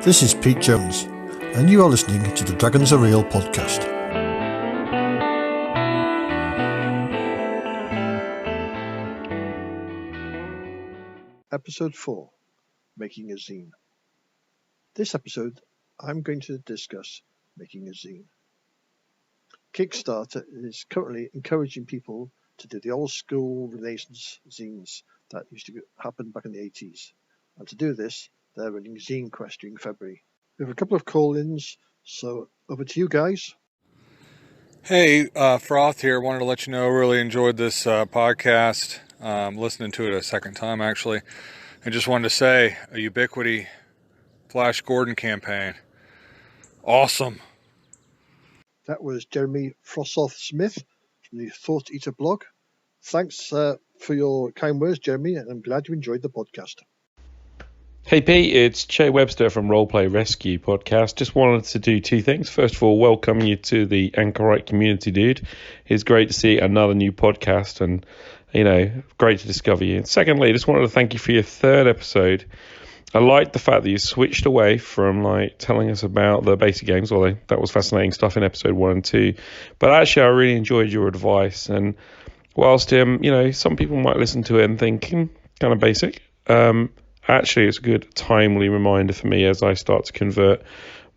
This is Pete Jones, and you are listening to the Dragons Are Real podcast. Episode 4, Making a Zine. This episode, I'm going to discuss making a zine. Kickstarter is currently encouraging people to do the old school Renaissance zines that used to happen back in the 80s. And to do this, they're running Zine Quest during February. We have a couple of call-ins, so over to you guys. Hey, Froth here. Wanted to let you know, really enjoyed this podcast. Listening to it a second time, actually. I just wanted to say, a Ubiquity Flash Gordon campaign. Awesome. That was Jeremy Frossoff-Smith from the Thought Eater blog. Thanks for your kind words, Jeremy, and I'm glad you enjoyed the podcast. Hey Pete, it's Che Webster from Roleplay Rescue Podcast. Just wanted to do two things. First of all, welcome you to the Anchorite community, dude. It's great to see another new podcast and, great to discover you. And secondly, just wanted to thank you for your third episode. I liked the fact that you switched away from telling us about the basic games, although that was fascinating stuff in episode 1 and 2. But actually, I really enjoyed your advice. And whilst, some people might listen to it and think, kind of basic, actually, it's a good timely reminder for me as I start to convert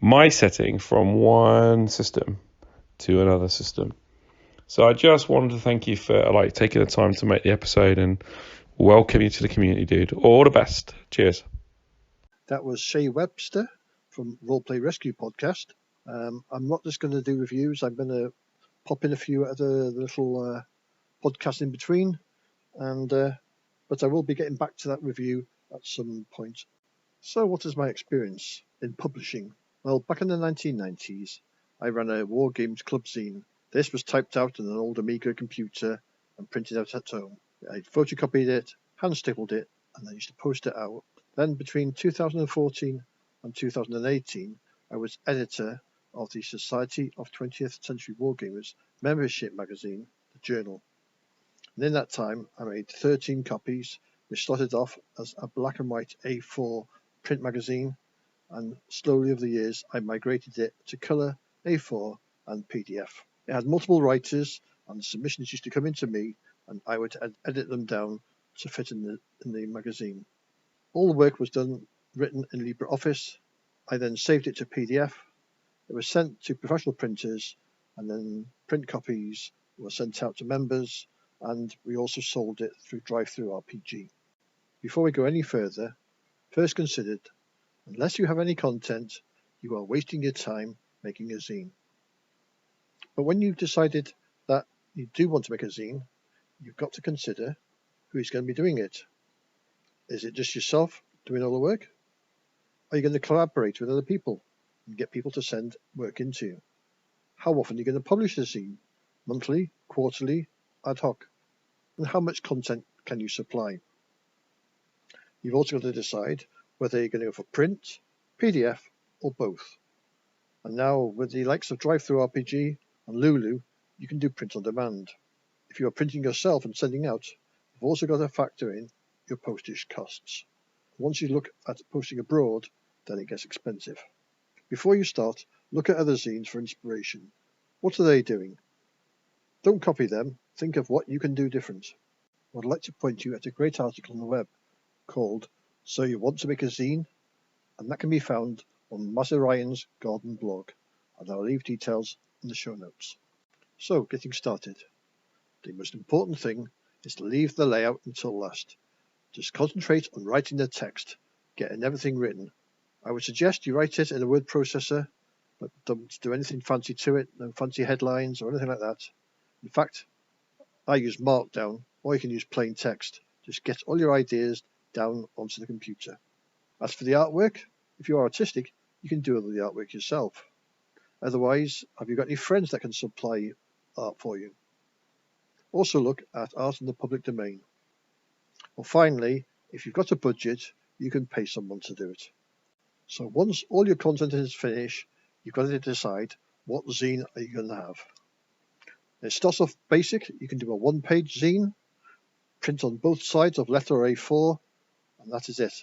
my setting from one system to another system. So I just wanted to thank you for taking the time to make the episode and welcome you to the community, dude. All the best. Cheers. That was Che Webster from Roleplay Rescue Podcast. I'm not just going to do reviews. I'm going to pop in a few other little podcasts in between, but I will be getting back to that review at some point. So what is my experience in publishing? Well, back in the 1990s, I ran a War Games Club zine. This was typed out on an old Amiga computer and printed out at home. I photocopied it, hand-stapled it, and I used to post it out. Then between 2014 and 2018, I was editor of the Society of 20th Century Wargamers membership magazine, The Journal. And in that time, I made 13 copies. We started off as a black and white A4 print magazine, and slowly over the years, I migrated it to colour, A4, and PDF. It had multiple writers, and submissions used to come into me, and I would edit them down to fit in the magazine. All the work was written in LibreOffice. I then saved it to PDF. It was sent to professional printers, and then print copies were sent out to members, and we also sold it through Drive-Thru RPG. Before we go any further, first consider, unless you have any content, you are wasting your time making a zine. But when you've decided that you do want to make a zine, you've got to consider who's going to be doing it. Is it just yourself doing all the work? Are you going to collaborate with other people and get people to send work into you? How often are you going to publish the zine? Monthly, quarterly, ad hoc? And how much content can you supply? You've also got to decide whether you're going to go for print, PDF, or both. And now with the likes of Drive-Thru RPG and Lulu, you can do print on demand. If you are printing yourself and sending out, you've also got to factor in your postage costs. Once you look at posting abroad, then it gets expensive. Before you start, look at other zines for inspiration. What are they doing? Don't copy them. Think of what you can do different. I'd like to point you at a great article on the web called So You Want to Make a Zine? And that can be found on Master Ryan's Garden blog, and I'll leave details in the show notes. So, getting started. The most important thing is to leave the layout until last. Just concentrate on writing the text, getting everything written. I would suggest you write it in a word processor, but don't do anything fancy to it, no fancy headlines or anything like that. In fact, I use Markdown, or you can use plain text. Just get all your ideas down onto the computer. As for the artwork, if you're artistic, you can do all the artwork yourself. Otherwise, have you got any friends that can supply art for you? Also look at art in the public domain. Well, finally, if you've got a budget, you can pay someone to do it. So once all your content is finished, you've got to decide what zine are you going to have. It starts off basic. You can do a one-page zine, print on both sides of letter A4, and that is it.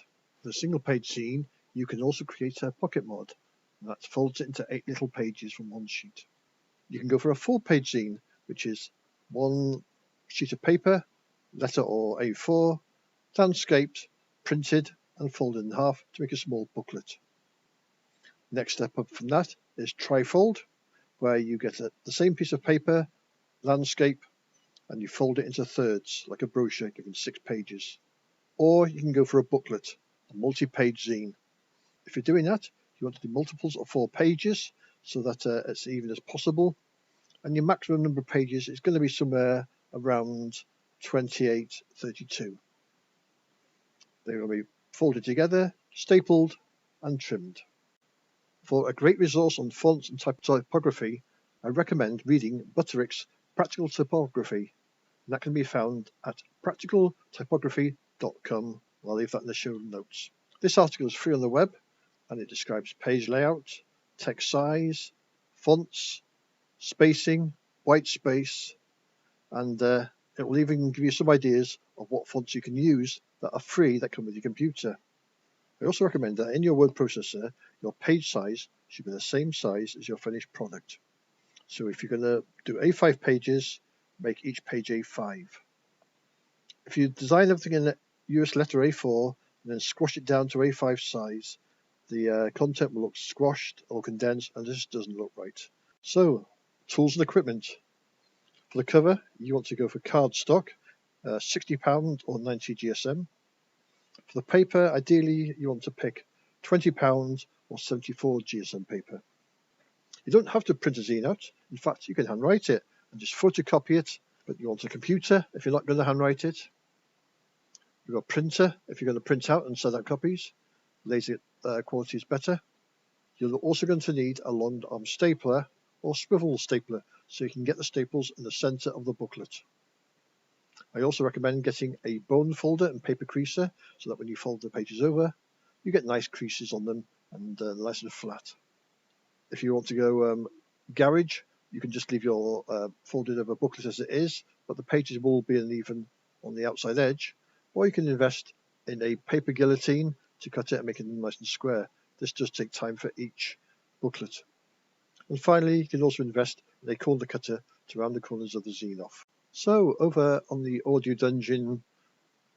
For a single-page zine, you can also create a pocket mod, and that folds it into 8 little pages from one sheet. You can go for a full-page zine, which is one sheet of paper, letter or A4, landscaped, printed and folded in half to make a small booklet. Next step up from that is trifold, where you get the same piece of paper, landscape, and you fold it into thirds, like a brochure given 6 pages. Or you can go for a booklet, a multi-page zine. If you're doing that, you want to do multiples of 4 pages, so that it's even as possible. And your maximum number of pages is going to be somewhere around 28, 32. They will be folded together, stapled, and trimmed. For a great resource on fonts and typography, I recommend reading Butterick's Practical Typography, and that can be found at practicaltypography.com. I'll leave that in the show notes. This article is free on the web, and it describes page layout, text size, fonts, spacing, white space, and it will even give you some ideas of what fonts you can use that are free that come with your computer. I also recommend that in your word processor, your page size should be the same size as your finished product. So if you're going to do A5 pages, make each page A5. If you design everything in US letter A4 and then squash it down to A5 size, the content will look squashed or condensed, and this doesn't look right. So, tools and equipment. For the cover, you want to go for cardstock, £60 or 90 GSM. For the paper, ideally you want to pick £20 or 74 GSM paper. You don't have to print a zine out. In fact, you can handwrite it and just photocopy it, but you want a computer if you're not going to handwrite it. You've got a printer if you're going to print out and send out copies. Laser quality is better. You're also going to need a long arm stapler or swivel stapler, so you can get the staples in the center of the booklet. I also recommend getting a bone folder and paper creaser, so that when you fold the pages over, you get nice creases on them and nice and flat. If you want to go garage, you can just leave your folded over booklet as it is, but the pages will be uneven on the outside edge. Or you can invest in a paper guillotine to cut it and make it nice and square. This does take time for each booklet. And finally, you can also invest in a corner cutter to round the corners of the zine off. So over on the Audio Dungeon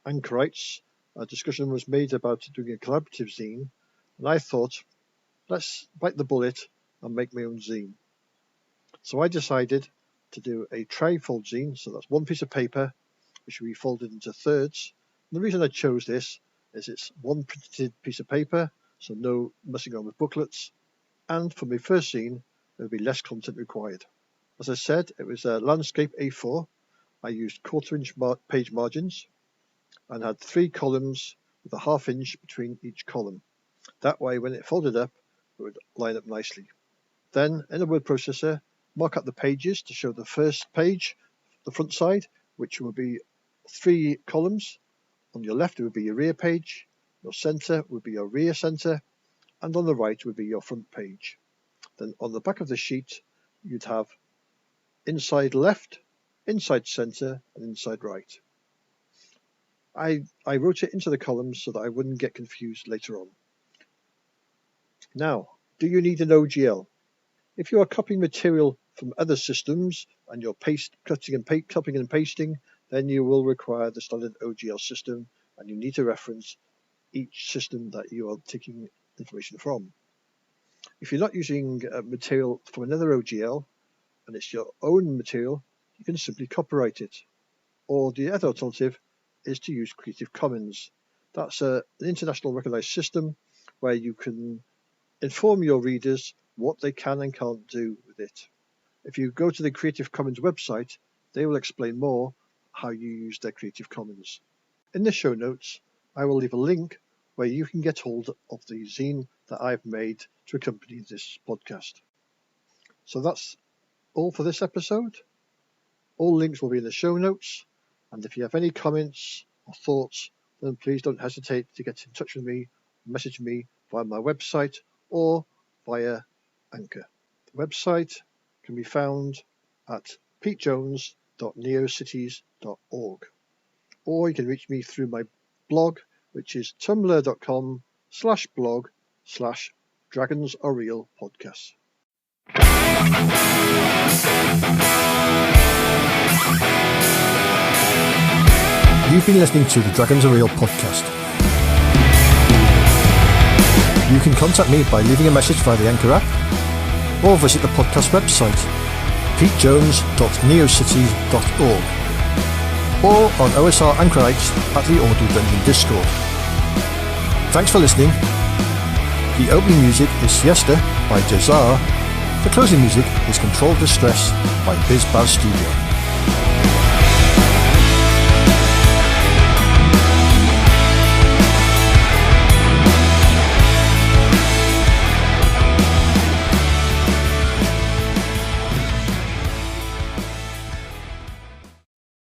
Anchorites, a discussion was made about doing a collaborative zine, and I thought, let's bite the bullet and make my own zine. So I decided to do a trifold zine, so that's one piece of paper which will be folded into thirds. And the reason I chose this is it's one printed piece of paper, so no messing around with booklets, and for my first zine there will be less content required. As I said, it was a landscape A4. I used 1/4 inch page margins and had 3 columns with a 1/2 inch between each column. That way, when it folded up, it would line up nicely. Then, in a word processor, mark up the pages to show the first page, the front side, which will be 3 columns. On your left, it would be your rear page. Your center would be your rear center, and on the right would be your front page. Then on the back of the sheet, you'd have inside left, inside center, and inside right. I wrote it into the columns so that I wouldn't get confused later on. Now, do you need an OGL? If you are copying material from other systems and you're copying and pasting, then you will require the standard OGL system, and you need to reference each system that you are taking information from. If you're not using material from another OGL and it's your own material, you can simply copyright it. Or the other alternative is to use Creative Commons. That's an international recognized system where you can inform your readers what they can and can't do with it. If you go to the Creative Commons website, they will explain more how you use their Creative Commons. In the show notes, I will leave a link where you can get hold of the zine that I've made to accompany this podcast. So that's all for this episode. All links will be in the show notes, and if you have any comments or thoughts, then please don't hesitate to get in touch with me, message me via my website or via Anchor. The website can be found at petejones.neocities.org, or you can reach me through my blog, which is tumblr.com/blog/petejones. Dragons Are Real Podcast. You've been listening to the Dragons Are Real podcast. You can contact me by leaving a message via the Anchor app or visit the podcast website, petejones.neocity.org, or on OSR Anchorites at the Audio Dungeon Discord. Thanks for listening. The opening music is Siesta by Jazar. The closing music is Controlled Distress by BizBaz Studio.